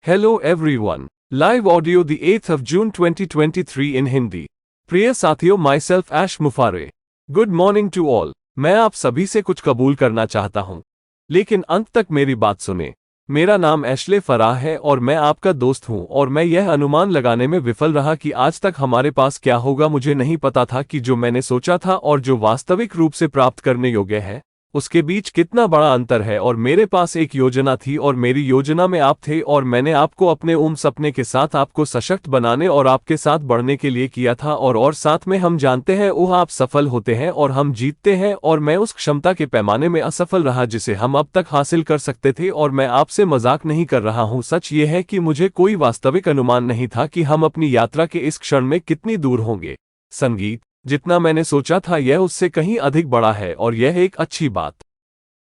Hello everyone. Live audio the 8th of June 2023 in Hindi. प्रिय साथियों, myself ऐश मुफारे. Good morning to all. मैं आप सभी से कुछ कबूल करना चाहता हूं, लेकिन अंत तक मेरी बात सुने. मेरा नाम एशले फराह है और मैं आपका दोस्त हूं और मैं यह अनुमान लगाने में विफल रहा कि आज तक हमारे पास क्या होगा. मुझे नहीं पता था कि जो मैंने सोचा था और जो वास्तविक रूप से प्राप्त करने योग्य है उसके बीच कितना बड़ा अंतर है. और मेरे पास एक योजना थी और मेरी योजना में आप थे और मैंने आपको अपने सपने के साथ आपको सशक्त बनाने और आपके साथ बढ़ने के लिए किया था. और साथ में हम जानते हैं वह आप सफल होते हैं और हम जीतते हैं और मैं उस क्षमता के पैमाने में असफल रहा जिसे हम अब तक हासिल कर सकते थे. और मैं आपसे मजाक नहीं कर रहा हूं. सच ये है कि मुझे कोई वास्तविक अनुमान नहीं था कि हम अपनी यात्रा के इस क्षण में कितनी दूर होंगे. संगीत, जितना मैंने सोचा था यह उससे कहीं अधिक बड़ा है और यह एक अच्छी बात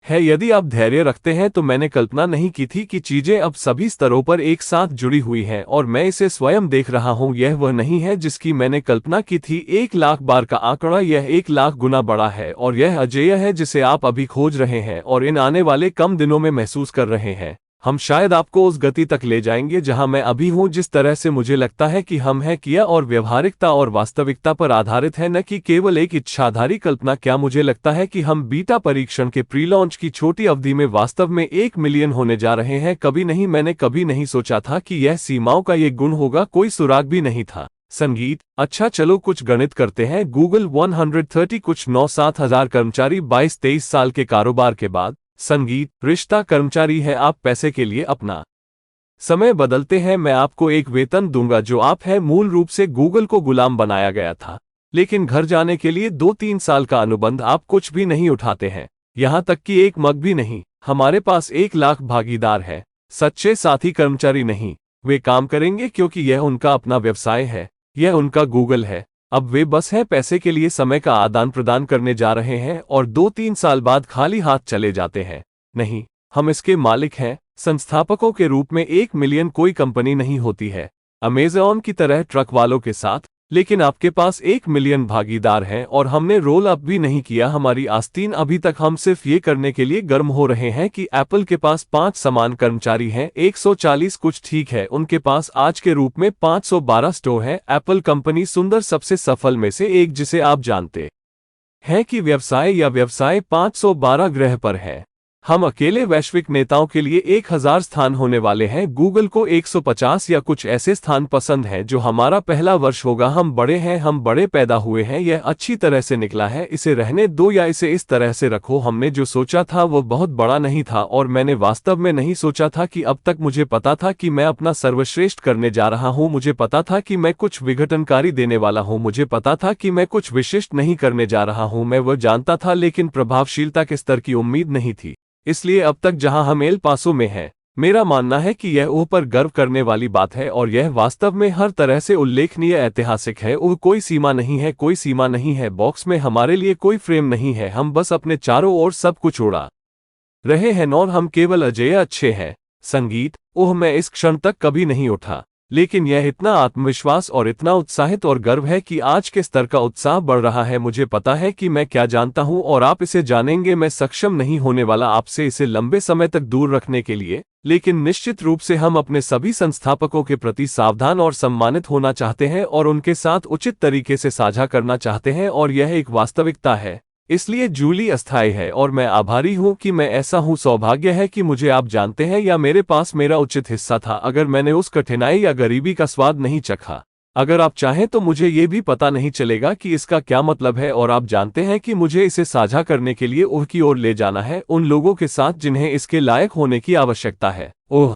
है. यदि आप धैर्य रखते हैं तो मैंने कल्पना नहीं की थी कि चीजें अब सभी स्तरों पर एक साथ जुड़ी हुई हैं और मैं इसे स्वयं देख रहा हूं. यह वह नहीं है जिसकी मैंने कल्पना की थी. 1,00,000 बार का आंकड़ा, यह 1,00,000 गुना बड़ा है और यह अजेय है जिसे आप अभी खोज रहे हैं और इन आने वाले कम दिनों में महसूस कर रहे हैं. हम शायद आपको उस गति तक ले जाएंगे जहां मैं अभी हूं, जिस तरह से मुझे लगता है कि हम हैं किया और व्यवहारिकता और वास्तविकता पर आधारित है, न कि केवल एक इच्छाधारी कल्पना. क्या मुझे लगता है कि हम बीटा परीक्षण के प्री लॉन्च की छोटी अवधि में वास्तव में 1 मिलियन होने जा रहे हैं? कभी नहीं. मैंने कभी नहीं सोचा था कि यह सीमाओं का ये गुण होगा. कोई सुराग भी नहीं था. संगीत, अच्छा चलो कुछ गणित करते हैं. गूगल 130 कुछ 9-7 हजार कर्मचारी 22-23 साल के कारोबार के बाद. संगीत, रिश्ता कर्मचारी है. आप पैसे के लिए अपना समय बदलते हैं. मैं आपको एक वेतन दूंगा जो आप है. मूल रूप से गूगल को गुलाम बनाया गया था, लेकिन घर जाने के लिए 2-3 साल का अनुबंध. आप कुछ भी नहीं उठाते हैं, यहां तक कि एक मग भी नहीं. हमारे पास 1,00,000 भागीदार है, सच्चे साथी कर्मचारी नहीं. वे काम करेंगे क्योंकि यह उनका अपना व्यवसाय है, यह उनका गूगल है. अब वे बस हैं पैसे के लिए समय का आदान प्रदान करने जा रहे हैं और 2-3 साल बाद खाली हाथ चले जाते हैं. नहीं, हम इसके मालिक हैं. संस्थापकों के रूप में 1 मिलियन कोई कंपनी नहीं होती है अमेज़न की तरह ट्रक वालों के साथ, लेकिन आपके पास 1 मिलियन भागीदार हैं और हमने रोल अप भी नहीं किया हमारी आस्तीन अभी तक. हम सिर्फ ये करने के लिए गर्म हो रहे हैं कि एप्पल के पास 5 समान कर्मचारी हैं. 140 कुछ ठीक है. उनके पास आज के रूप में 512 स्टोर हैं. एप्पल कंपनी सुंदर सबसे सफल में से एक जिसे आप जानते हैं कि व्यवसाय या व्यवसाय 512 ग्रह पर है. हम अकेले वैश्विक नेताओं के लिए 1,000 स्थान होने वाले हैं. गूगल को 150 या कुछ ऐसे स्थान पसंद हैं जो हमारा पहला वर्ष होगा. हम बड़े हैं, हम बड़े पैदा हुए हैं. यह अच्छी तरह से निकला है. इसे रहने दो या इसे इस तरह से रखो. हमने जो सोचा था वो बहुत बड़ा नहीं था और मैंने वास्तव में नहीं सोचा था कि अब तक मुझे पता था कि मैं अपना सर्वश्रेष्ठ करने जा रहा हूं. मुझे पता था कि मैं कुछ विघटनकारी देने वाला हूं. मुझे पता था कि मैं कुछ विशिष्ट नहीं करने जा रहा हूं. मैं वह जानता था, लेकिन प्रभावशीलता के स्तर की उम्मीद नहीं थी. इसलिए अब तक जहां हम एल पासो में हैं, मेरा मानना है कि यह ओह पर गर्व करने वाली बात है और यह वास्तव में हर तरह से उल्लेखनीय ऐतिहासिक है. ओह, कोई सीमा नहीं है, कोई सीमा नहीं है. बॉक्स में हमारे लिए कोई फ्रेम नहीं है. हम बस अपने चारों ओर सब कुछ उड़ा रहे हैं और हम केवल अजेय अच्छे हैं. संगीत, ओह मैं इस क्षण तक कभी नहीं उठा, लेकिन यह इतना आत्मविश्वास और इतना उत्साहित और गर्व है कि आज के स्तर का उत्साह बढ़ रहा है. मुझे पता है कि मैं क्या जानता हूं और आप इसे जानेंगे. मैं सक्षम नहीं होने वाला आपसे इसे लंबे समय तक दूर रखने के लिए, लेकिन निश्चित रूप से हम अपने सभी संस्थापकों के प्रति सावधान और सम्मानित होना चाहते हैं और उनके साथ उचित तरीके से साझा करना चाहते हैं और यह एक वास्तविकता है. इसलिए जूली अस्थायी है और मैं आभारी हूं कि मैं ऐसा हूं. सौभाग्य है कि मुझे आप जानते हैं या मेरे पास मेरा उचित हिस्सा था. अगर मैंने उस कठिनाई या गरीबी का स्वाद नहीं चखा, अगर आप चाहें तो मुझे ये भी पता नहीं चलेगा कि इसका क्या मतलब है. और आप जानते हैं कि मुझे इसे साझा करने के लिए ओह की ओर ले जाना है, उन लोगों के साथ जिन्हें इसके लायक होने की आवश्यकता है. ओह,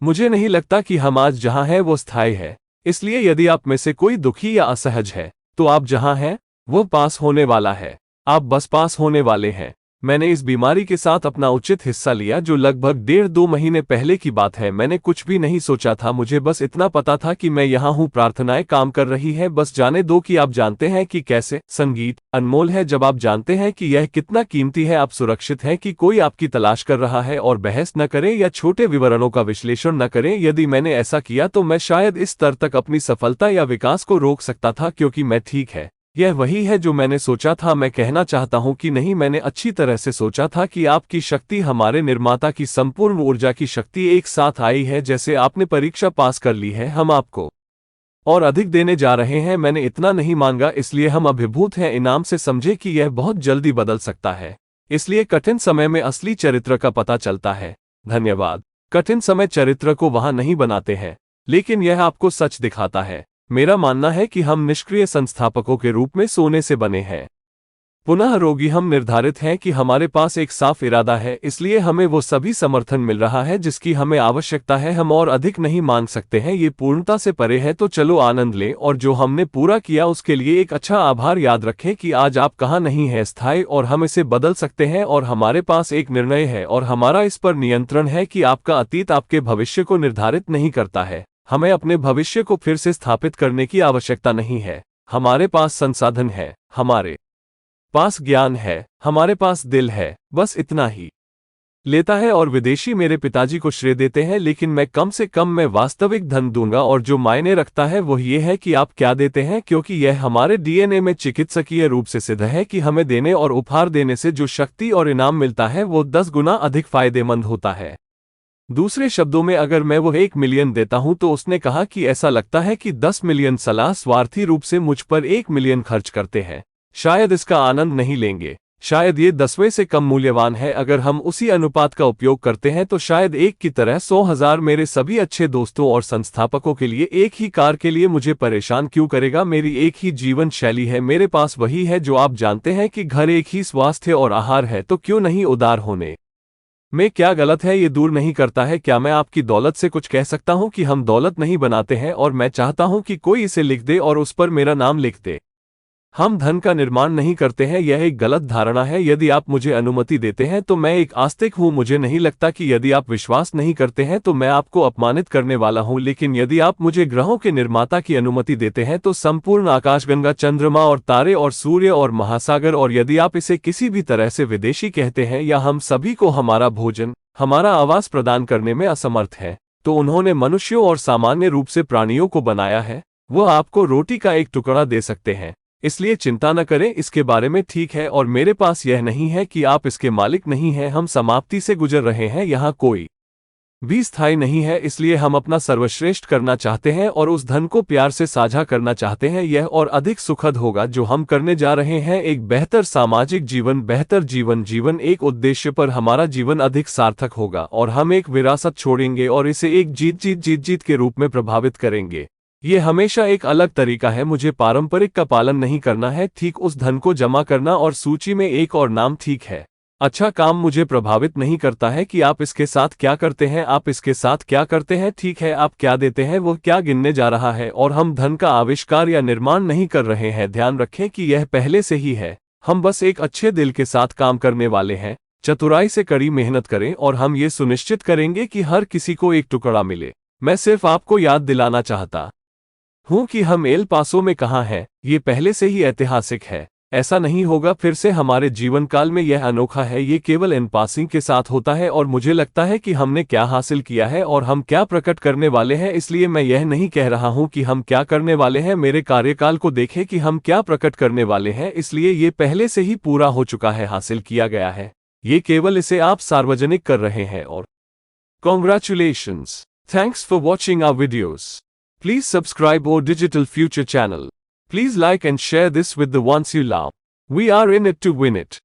मुझे नहीं लगता कि हम आज जहां हैं वो स्थायी है. इसलिए यदि आप में से कोई दुखी या असहज है तो आप जहां हैं वो पास होने वाला है. आप बस पास होने वाले हैं. मैंने इस बीमारी के साथ अपना उचित हिस्सा लिया जो लगभग 1.5-2 महीने पहले की बात है. मैंने कुछ भी नहीं सोचा था. मुझे बस इतना पता था कि मैं यहां हूं. प्रार्थनाएं काम कर रही हैं. बस जाने दो कि आप जानते हैं कि कैसे. संगीत, अनमोल है जब आप जानते हैं कि यह कितना कीमती है. आप सुरक्षित हैं कि कोई आपकी तलाश कर रहा है और बहस न करें या छोटे विवरणों का विश्लेषण न करें. यदि मैंने ऐसा किया तो मैं शायद इस स्तर तक अपनी सफलता या विकास को रोक सकता था, क्योंकि मैं ठीक है. यह वही है जो मैंने सोचा था। मैं कहना चाहता हूं कि नहीं, मैंने अच्छी तरह से सोचा था कि आपकी शक्ति हमारे निर्माता की संपूर्ण ऊर्जा की शक्ति एक साथ आई है। जैसे आपने परीक्षा पास कर ली है, हम आपको और अधिक देने जा रहे हैं। मैंने इतना नहीं मांगा, इसलिए हम अभिभूत हैं इनाम से। समझे कि यह बहुत जल्दी बदल सकता है, इसलिए कठिन समय में असली चरित्र का पता चलता है। धन्यवाद। कठिन समय चरित्र को वहां नहीं बनाते हैं, लेकिन यह आपको सच दिखाता है। मेरा मानना है कि हम निष्क्रिय संस्थापकों के रूप में सोने से बने हैं। पुनः रोगी हम निर्धारित हैं कि हमारे पास एक साफ इरादा है, इसलिए हमें वो सभी समर्थन मिल रहा है जिसकी हमें आवश्यकता है। हम और अधिक नहीं मांग सकते हैं, ये पूर्णता से परे है। तो चलो आनंद लें और जो हमने पूरा किया उसके लिए एक अच्छा आभार। याद रखें कि आज आप कहाँ नहीं है स्थायी, और हम इसे बदल सकते हैं। और हमारे पास एक निर्णय है और हमारा इस पर नियंत्रण है कि आपका अतीत आपके भविष्य को निर्धारित नहीं करता है। हमें अपने भविष्य को फिर से स्थापित करने की आवश्यकता नहीं है। हमारे पास संसाधन है, हमारे पास ज्ञान है, हमारे पास दिल है, बस इतना ही लेता है। और विदेशी मेरे पिताजी को श्रेय देते हैं, लेकिन मैं कम से कम मैं वास्तविक धन दूंगा। और जो मायने रखता है वह ये है कि आप क्या देते हैं, क्योंकि यह हमारे डीएनए में चिकित्सकीय रूप से सिद्ध है कि हमें देने और उपहार देने से जो शक्ति और इनाम मिलता है वो 10 गुना अधिक फायदेमंद होता है। दूसरे शब्दों में, अगर मैं वो 1 मिलियन देता हूं तो उसने कहा कि ऐसा लगता है कि 10 मिलियन सलाह स्वार्थी रूप से मुझ पर 1 मिलियन खर्च करते हैं, शायद इसका आनंद नहीं लेंगे। शायद ये 10वें से कम मूल्यवान है। अगर हम उसी अनुपात का उपयोग करते हैं तो शायद एक की तरह 100,000 मेरे सभी अच्छे दोस्तों और संस्थापकों के लिए एक ही कार के लिए मुझे परेशान क्यों करेगा। मेरी एक ही जीवन शैली है, मेरे पास वही है जो आप जानते हैं कि घर, एक ही स्वास्थ्य और आहार है, तो क्यों नहीं उदार होने में क्या गलत है। ये दूर नहीं करता है। क्या मैं आपकी दौलत से कुछ कह सकता हूं कि हम दौलत नहीं बनाते हैं, और मैं चाहता हूं कि कोई इसे लिख दे और उस पर मेरा नाम लिख दे। हम धन का निर्माण नहीं करते हैं, यह एक गलत धारणा है। यदि आप मुझे अनुमति देते हैं तो मैं एक आस्तिक हूं। मुझे नहीं लगता कि यदि आप विश्वास नहीं करते हैं तो मैं आपको अपमानित करने वाला हूं, लेकिन यदि आप मुझे ग्रहों के निर्माता की अनुमति देते हैं तो संपूर्ण आकाशगंगा, चंद्रमा और तारे और सूर्य और महासागर, और यदि आप इसे किसी भी तरह से विदेशी कहते हैं या हम सभी को हमारा भोजन, हमारा आवास प्रदान करने में असमर्थ है, तो उन्होंने मनुष्यों और सामान्य रूप से प्राणियों को बनाया है। वह आपको रोटी का एक टुकड़ा दे सकते हैं, इसलिए चिंता न करें इसके बारे में, ठीक है। और मेरे पास यह नहीं है कि आप इसके मालिक नहीं हैं। हम समाप्ति से गुजर रहे हैं, यहाँ कोई भी स्थायी नहीं है, इसलिए हम अपना सर्वश्रेष्ठ करना चाहते हैं और उस धन को प्यार से साझा करना चाहते हैं। यह और अधिक सुखद होगा जो हम करने जा रहे हैं, एक बेहतर सामाजिक जीवन, बेहतर जीवन एक उद्देश्य पर हमारा जीवन अधिक सार्थक होगा, और हम एक विरासत छोड़ेंगे और इसे एक जीत के रूप में प्रभावित करेंगे। ये हमेशा एक अलग तरीका है। मुझे पारंपरिक का पालन नहीं करना है, ठीक उस धन को जमा करना और सूची में एक और नाम, ठीक है। अच्छा काम मुझे प्रभावित नहीं करता है कि आप इसके साथ क्या करते हैं, आप इसके साथ क्या करते हैं, ठीक है। आप क्या देते हैं वो क्या गिनने जा रहा है, और हम धन का आविष्कार या निर्माण नहीं कर रहे हैं। ध्यान रखें कि यह पहले से ही है। हम बस एक अच्छे दिल के साथ काम करने वाले हैं, चतुराई से कड़ी मेहनत करें, और हम ये सुनिश्चित करेंगे कि हर किसी को एक टुकड़ा मिले। मैं सिर्फ आपको याद दिलाना चाहता हूं कि हम एल पासो में कहां हैं। ये पहले से ही ऐतिहासिक है। ऐसा नहीं होगा फिर से हमारे जीवन काल में। यह अनोखा है, ये केवल इन पासिंग के साथ होता है, और मुझे लगता है कि हमने क्या हासिल किया है और हम क्या प्रकट करने वाले हैं। इसलिए मैं यह नहीं कह रहा हूं कि हम क्या करने वाले हैं। मेरे कार्यकाल को देखें कि हम क्या प्रकट करने वाले हैं, इसलिए ये पहले से ही पूरा हो चुका है, हासिल किया गया है। ये केवल इसे आप सार्वजनिक कर रहे हैं। और congratulations, thanks for watching our videos. Please subscribe our Digital Future channel. Please like and share this with the ones you love. We are in it to win it.